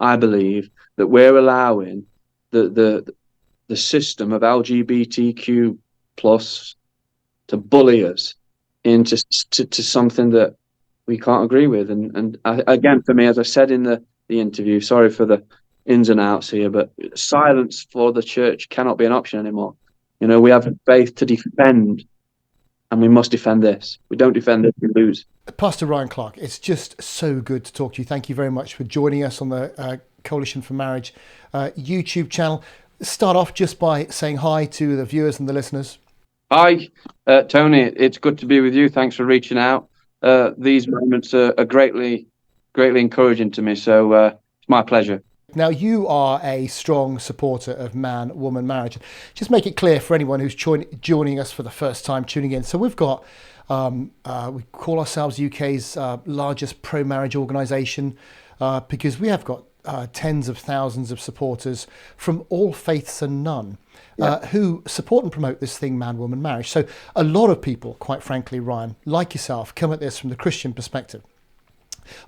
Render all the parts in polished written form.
I believe that we're allowing the system of LGBTQ plus to bully us into to something that we can't agree with. And again, for me, as I said in the interview, sorry for the ins and outs here, but silence for the church cannot be an option anymore. You know, we have faith to defend, and we must defend this. We don't defend it, we lose. Pastor Ryan Clark, it's just so good to talk to you. Thank you very much for joining us on the Coalition for Marriage YouTube channel. Start off just by saying hi to the viewers and the listeners. Hi, Tony. It's good to be with you. Thanks for reaching out. These moments are greatly encouraging to me. So it's my pleasure. Now, you are a strong supporter of man-woman marriage. Just make it clear for anyone who's joining us for the first time, tuning in. So we've got, we call ourselves UK's largest pro-marriage organisation because we have got tens of thousands of supporters from all faiths and none. Who support and promote this thing, man-woman marriage. So a lot of people, quite frankly, Ryan, like yourself, come at this from the Christian perspective.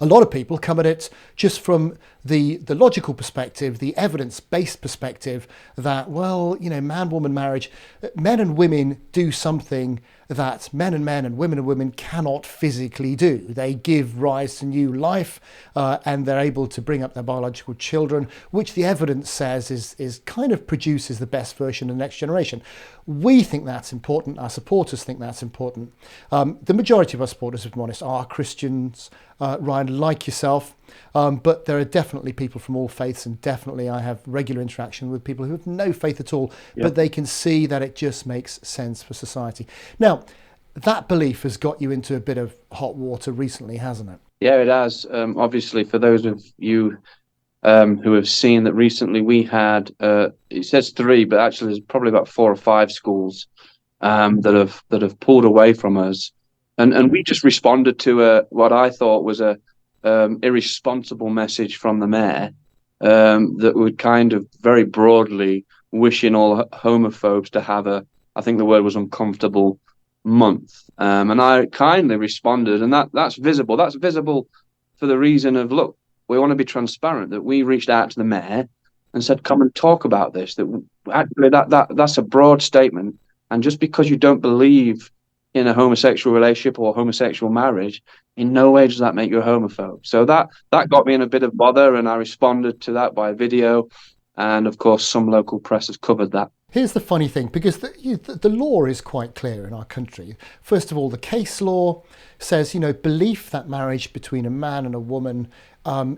A lot of people come at it just from the logical perspective, the evidence-based perspective that, well, you know, man-woman marriage, men and women do something that men and women cannot physically do. They give rise to new life and they're able to bring up their biological children, which the evidence says is kind of produces the best version of the next generation. We think that's important. Our supporters think that's important. The majority of our supporters, if I'm honest, are Christians, Ryan, like yourself. But there are definitely people from all faiths, and definitely I have regular interaction with people who have no faith at all, but they can see that it just makes sense for society. Now, that belief has got you into a bit of hot water recently, hasn't it? Yeah, it has. Obviously, for those of you who have seen that recently, we had, it says 3, but actually there's probably about 4 or 5 schools that have pulled away from us. And we just responded to what I thought was a irresponsible message from the mayor that would kind of very broadly wishing all homophobes to have I think the word was uncomfortable month. And I kindly responded, and that's visible. That's visible for the reason of, look, we want to be transparent, that we reached out to the mayor and said, come and talk about this. That actually that's a broad statement. And just because you don't believe in a homosexual relationship or homosexual marriage, in no way does that make you a homophobe. So that got me in a bit of bother, and I responded to that by video. And of course, some local press has covered that. Here's the funny thing, because the law is quite clear in our country. First of all, the case law says, you know, belief that marriage between a man and a woman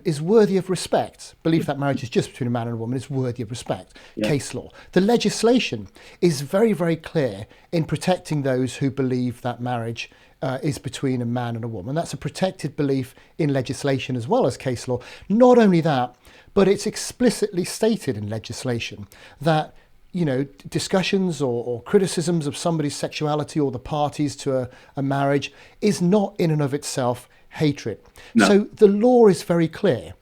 is worthy of respect. Belief that marriage is just between a man and a woman is worthy of respect. Case law. The legislation is very, very clear in protecting those who believe that marriage is between a man and a woman. That's a protected belief in legislation as well as case law. Not only that, but it's explicitly stated in legislation that, you know, discussions or criticisms of somebody's sexuality or the parties to a marriage is not in and of itself hatred. No. So the law is very clear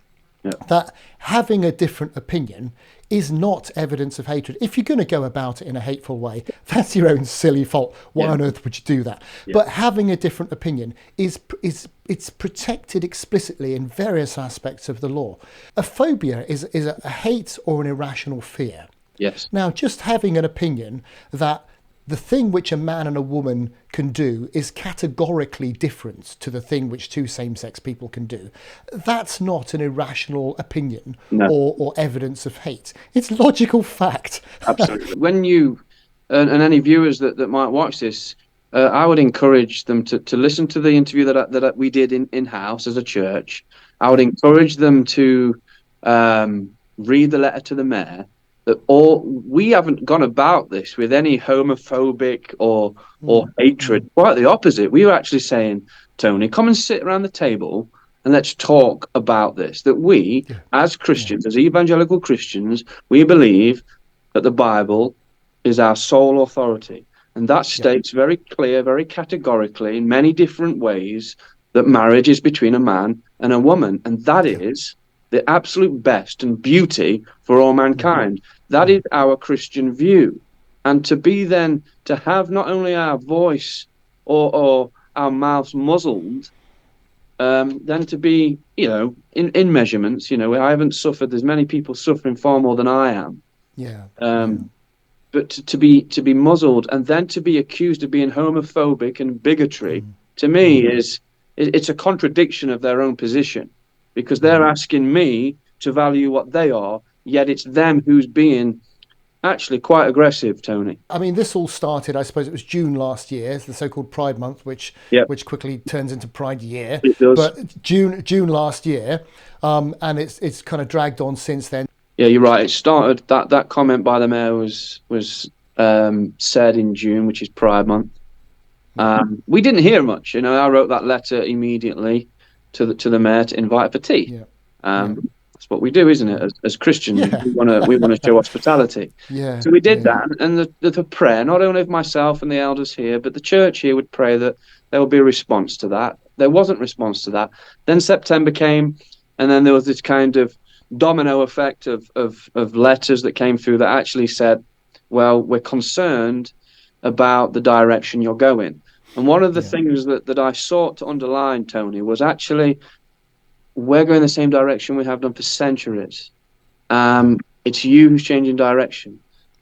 that having a different opinion is not evidence of hatred. If you're going to go about it in a hateful way, that's your own silly fault. Why on earth would you do that? But having a different opinion it's protected explicitly in various aspects of the law. A phobia is a hate or an irrational fear. Yes. Now, just having an opinion that the thing which a man and a woman can do is categorically different to the thing which 2 same-sex people can do, that's not an irrational opinion or evidence of hate. It's logical fact. Absolutely. When you, and any viewers that might watch this, I would encourage them to listen to the interview that we did in-house as a church. I would encourage them to read the letter to the mayor. That we haven't gone about this with any homophobic or hatred. Quite the opposite. We were actually saying, Tony, come and sit around the table and let's talk about this. That we, as Christians, as evangelical Christians, we believe that the Bible is our sole authority. And that states very clear, very categorically, in many different ways, that marriage is between a man and a woman. And that is the absolute best and beauty for all mankind. That is our Christian view. And to have not only our voice or our mouths muzzled than to be, in measurements. I haven't suffered. There's many people suffering far more than I am. Yeah. But to be muzzled and then to be accused of being homophobic and bigotry, to me it's a contradiction of their own position, because they're asking me to value what they are, yet it's them who's being actually quite aggressive, Tony. I mean, this all started, I suppose it was June last year, the so-called Pride Month, which Yep, which quickly turns into Pride Year. it does. But June last year, and it's kind of dragged on since then. Yeah, you're right. It started that comment by the mayor was said in June, which is Pride Month. We didn't hear much. I wrote that letter immediately to the mayor to invite for tea. Yeah, That's what we do, isn't it? As Christians, yeah, we want to show hospitality. yeah, So we did yeah, that, and the prayer, not only of myself and the elders here, but the church here would pray that there would be a response to that. There wasn't response to that. Then September came, and then there was this kind of domino effect of letters that came through that actually said, well, we're concerned about the direction you're going. And one of the yeah, things that I sought to underline, Tony, was actually we're going the same direction we have done for centuries. It's you who's changing direction.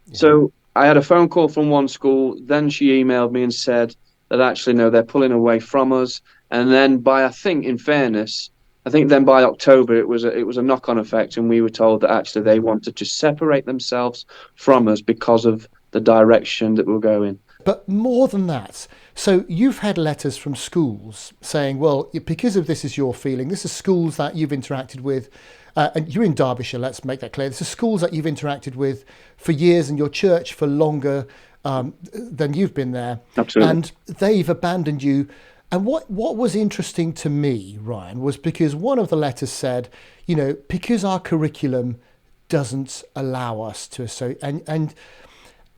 yeah. So I had a phone call from one school. Then she emailed me and said that actually, no, they're pulling away from us. And then I think, in fairness, I think then by October it was a knock-on effect, and we were told that actually they wanted to separate themselves from us because of the direction that we're going. But more than that, so you've had letters from schools saying, well, because of this is your feeling, this is schools that you've interacted with, and you're in Derbyshire, let's make that clear. This is schools that you've interacted with for years, and your church for longer than you've been there. Absolutely. And they've abandoned you. And what was interesting to me, Ryan, was because one of the letters said, because our curriculum doesn't allow us to associate,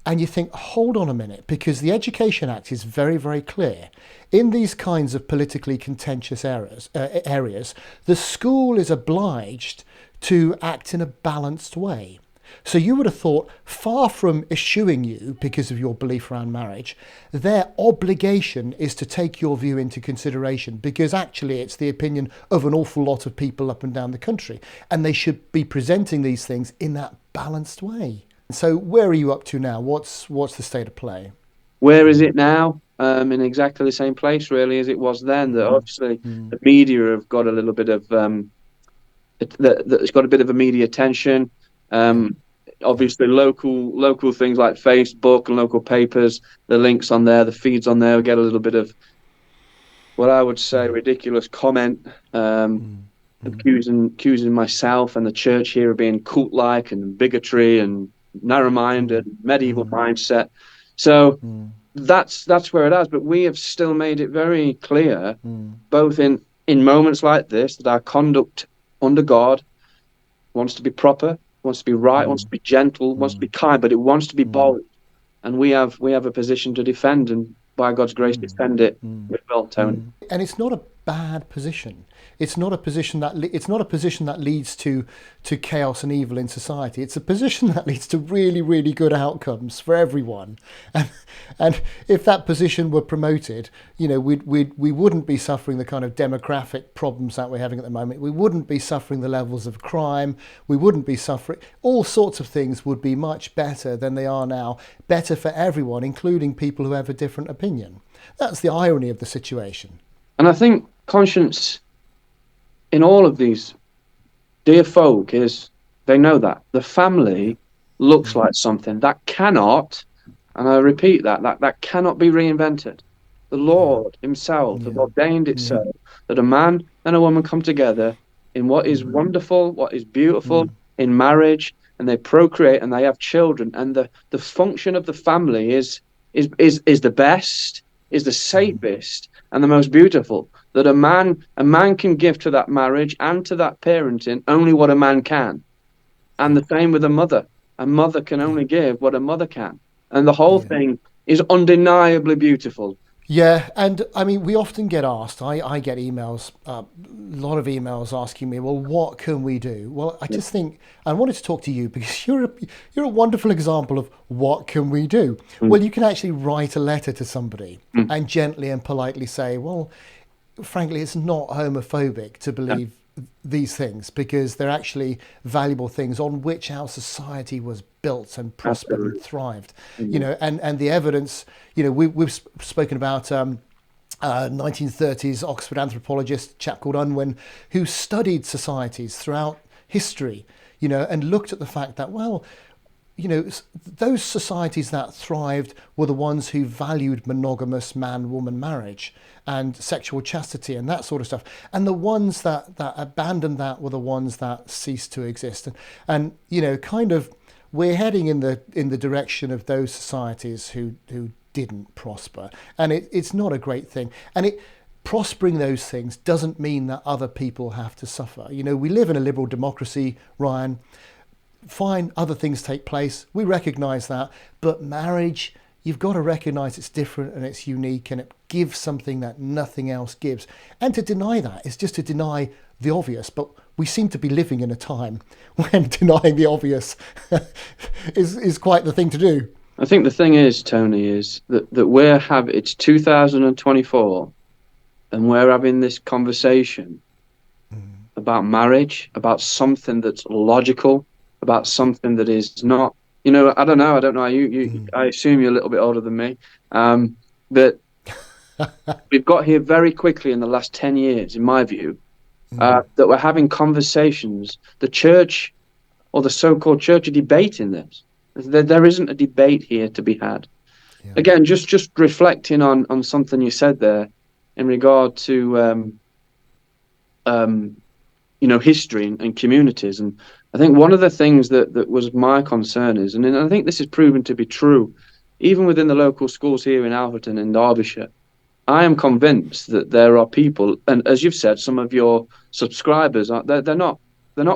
and you think, hold on a minute, because the Education Act is very, very clear. In these kinds of politically contentious areas, the school is obliged to act in a balanced way. So you would have thought, far from eschewing you because of your belief around marriage, their obligation is to take your view into consideration, because actually it's the opinion of an awful lot of people up and down the country, and they should be presenting these things in that balanced way. So where are you up to now? What's the state of play? Where is it now? In exactly the same place, really, as it was then. That obviously the media have got a little bit of it's got a bit of a media attention. Obviously, local things like Facebook and local papers, the links on there, the feeds on there, will get a little bit of what I would say ridiculous comment, accusing myself and the church here of being cult-like and bigotry and narrow-minded, medieval mindset. So that's where it is. But we have still made it very clear, both in moments like this, that our conduct under God wants to be proper, wants to be right, wants to be gentle, wants to be kind, but it wants to be bold. And we have a position to defend, and by God's grace, defend it with well, Tony. And it's not a bad position. It's not a position that leads to chaos and evil in society. It's a position that leads to really, really good outcomes for everyone. And if that position were promoted, we wouldn't be suffering the kind of demographic problems that we're having at the moment. We wouldn't be suffering the levels of crime. We wouldn't be suffering. All sorts of things would be much better than they are now. Better for everyone, including people who have a different opinion. That's the irony of the situation. And I think conscience in all of these dear folk is they know that the family looks like something that cannot, and I repeat that cannot be reinvented. The Lord himself has ordained it so that a man and a woman come together in what is wonderful, what is beautiful in marriage, and they procreate and they have children, and the function of the family is the best, is the safest and the most beautiful. That a man can give to that marriage and to that parenting only what a man can. And the same with a mother. A mother can only give what a mother can. And the whole thing is undeniably beautiful. Yeah, and I mean, we often get asked, I get emails, a lot of emails asking me, well, what can we do? Well, I just think, I wanted to talk to you because you're a wonderful example of what can we do? Well, you can actually write a letter to somebody and gently and politely say, well, frankly, it's not homophobic to Yeah, believe these things, because they're actually valuable things on which our society was built and prospered and absolutely. thrived. Mm. And the evidence, we've spoken about 1930s Oxford anthropologist, a chap called Unwin, who studied societies throughout history, and looked at the fact that, well, those societies that thrived were the ones who valued monogamous man-woman marriage and sexual chastity and that sort of stuff. And the ones that abandoned that were the ones that ceased to exist. And kind of, we're heading in the direction of those societies who didn't prosper. And it's not a great thing. And prospering those things doesn't mean that other people have to suffer. We live in a liberal democracy, Ryan. Fine, other things take place. We recognise that. But marriage, you've got to recognise it's different and it's unique, and it gives something that nothing else gives. And to deny that is just to deny the obvious. But we seem to be living in a time when denying the obvious is quite the thing to do. I think the thing is, Tony, is that it's 2024, and we're having this conversation about marriage, about something that's logical, about something that is not. I don't know. I don't know. I assume you're a little bit older than me. But we've got here very quickly in the last 10 years, in my view, that we're having conversations. The church, or the so-called church, are debating this. There isn't a debate here to be had. Yeah. Again, just reflecting on something you said there in regard to history and communities. And I think one of the things that was my concern is, and I think this is proven to be true, even within the local schools here in Alverton in Derbyshire, I am convinced that there are people, and as you've said, some of your subscribers they're not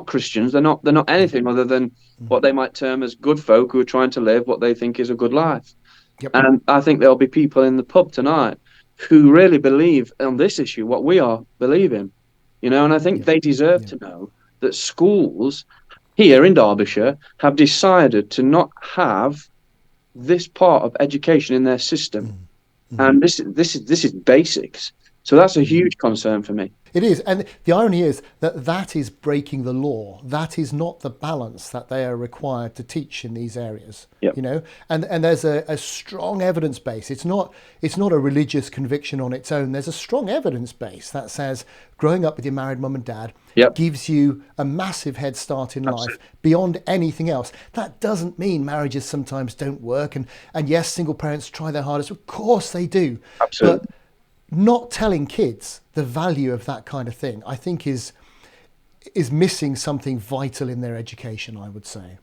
Christians, they're not anything other than what they might term as good folk who are trying to live what they think is a good life. Yep. And I think there'll be people in the pub tonight who really believe on this issue what we are believing, and I think they deserve to know that schools here in Derbyshire have decided to not have this part of education in their system. And this is basics. So that's a huge concern for me. It is. And the irony is that is breaking the law. That is not the balance that they are required to teach in these areas. Yep. And there's a strong evidence base. It's not a religious conviction on its own. There's a strong evidence base that says growing up with your married mum and dad gives you a massive head start in life beyond anything else. That doesn't mean marriages sometimes don't work. And yes, single parents try their hardest. Of course they do. Absolutely. But not telling kids the value of that kind of thing, I think, is missing something vital in their education, I would say.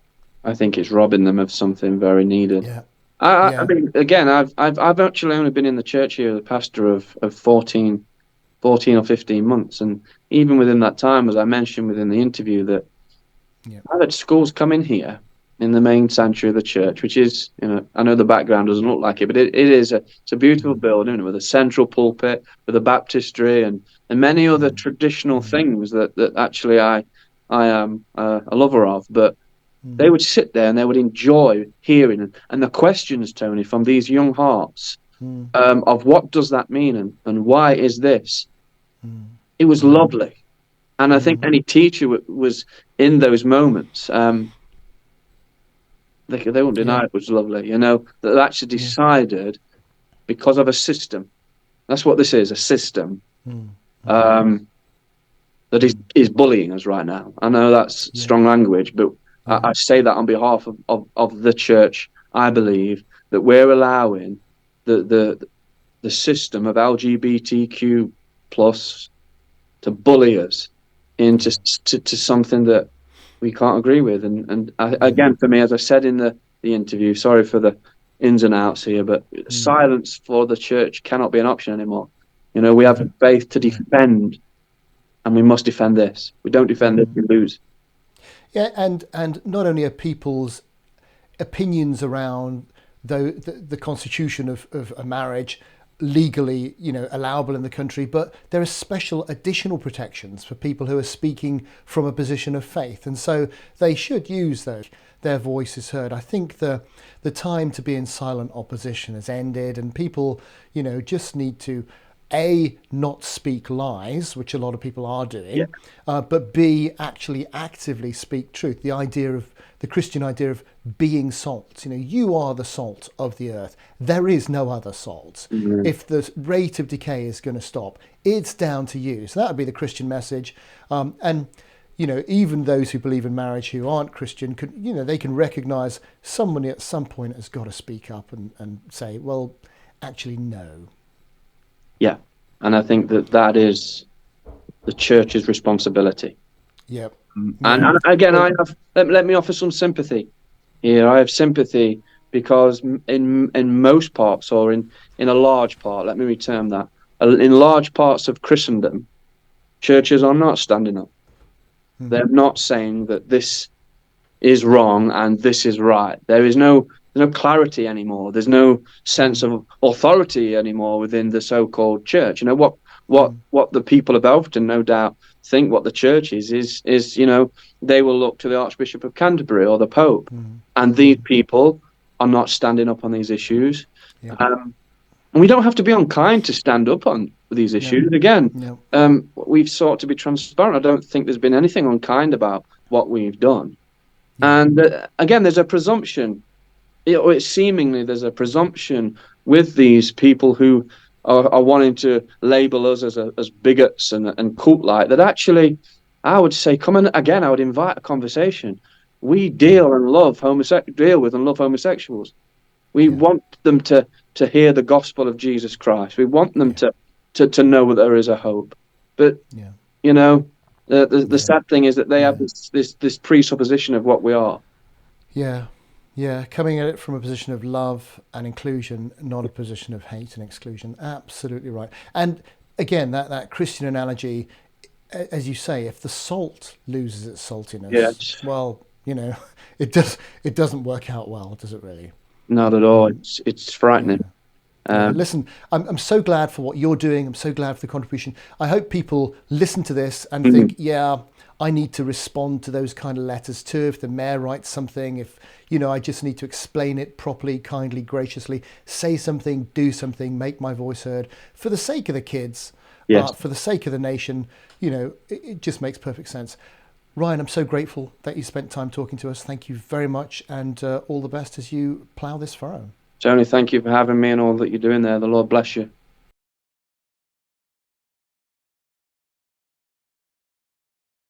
I think it's robbing them of something very needed. Yeah. I mean, again, I've actually only been in the church here, the pastor of 14 or 15 months. And even within that time, as I mentioned within the interview, that I've had schools come in here in the main sanctuary of the church, which is, I know the background doesn't look like it, but it's a beautiful building with a central pulpit, with a baptistry and many other traditional things that actually I am a lover of. But they would sit there and they would enjoy hearing and the questions, Tony, from these young hearts of what does that mean and why is this? It was lovely. And I think any teacher was in those moments. They won't deny it was lovely, that they actually decided because of a system. That's what this is, a system that is bullying us right now. I know that's strong language, but I say that on behalf of the church. I believe that we're allowing the system of LGBTQ plus to bully us into to something that we can't agree with. And again, for me, as I said in the interview, sorry for the ins and outs here, but silence for the church cannot be an option anymore. We have a faith to defend, and we must defend this. We don't defend this, we lose. Yeah, and not only are people's opinions around the constitution of a marriage legally, allowable in the country, but there are special additional protections for people who are speaking from a position of faith, and so they should use their voice is heard. I think the time to be in silent opposition has ended, and people, just need to A, not speak lies, which a lot of people are Yeah. doing, but B, actually actively speak truth. The Christian idea of being salt. You know, you are the salt of the earth. There is no other salt. Mhm. If the rate of decay is going to stop, it's down to you. So that would be the Christian message. And you know, even those who believe in marriage who aren't Christian, they can recognize somebody at some point has got to speak up and say, well, actually, no. Yeah. And I think that that is the church's responsibility. Yep. And, Yeah. again, Well, let me offer some sympathy here. I have sympathy because in most parts, or in a large part, let me reterm that, in large parts of Christendom, churches are not standing up. They're not saying that this is wrong and this is right. There's no clarity anymore. There's no sense of authority anymore within the so-called church. You know what the people of Elverton no doubt think what the church is they will look to the Archbishop of Canterbury or the Pope, and these people are not standing up on these issues. yep. And we don't have to be unkind to stand up on these No. issues. Again, No. we've sought to be transparent. I don't think there's been anything unkind about what we've done. Yeah. And again, there's a presumption, or it's seemingly there's a presumption with these people who are wanting to label us as bigots and cult-like, that actually, I would say, come on, again, I would invite a conversation. We deal with and love homosexuals. We Yeah. want them to hear the gospel of Jesus Christ. We want them Yeah. to know that there is a hope. But Yeah. you know, the Yeah. sad thing is that they have Yeah. this presupposition of what we are. Yeah. Yeah. Coming at it from a position of love and inclusion, not a position of hate and exclusion. Absolutely right. And again, that Christian analogy, as you say, if the salt loses its saltiness, Yes, well, it doesn't work out well, does it really? not at all. It's Yeah. frightening. Yeah, Um, listen, I'm so glad for what you're doing. I'm so glad for the contribution. I hope people listen to this and mhm. think, yeah, I need to respond to those kind of letters too. If the mayor writes something, if, I just need to explain it properly, kindly, graciously, say something, do something, make my voice heard for the sake of the kids, Yes, for the sake of the nation. It just makes perfect sense. Ryan, I'm so grateful that you spent time talking to us. Thank you very much, and all the best as you plough this furrow. Tony, thank you for having me and all that you're doing there. The Lord bless you.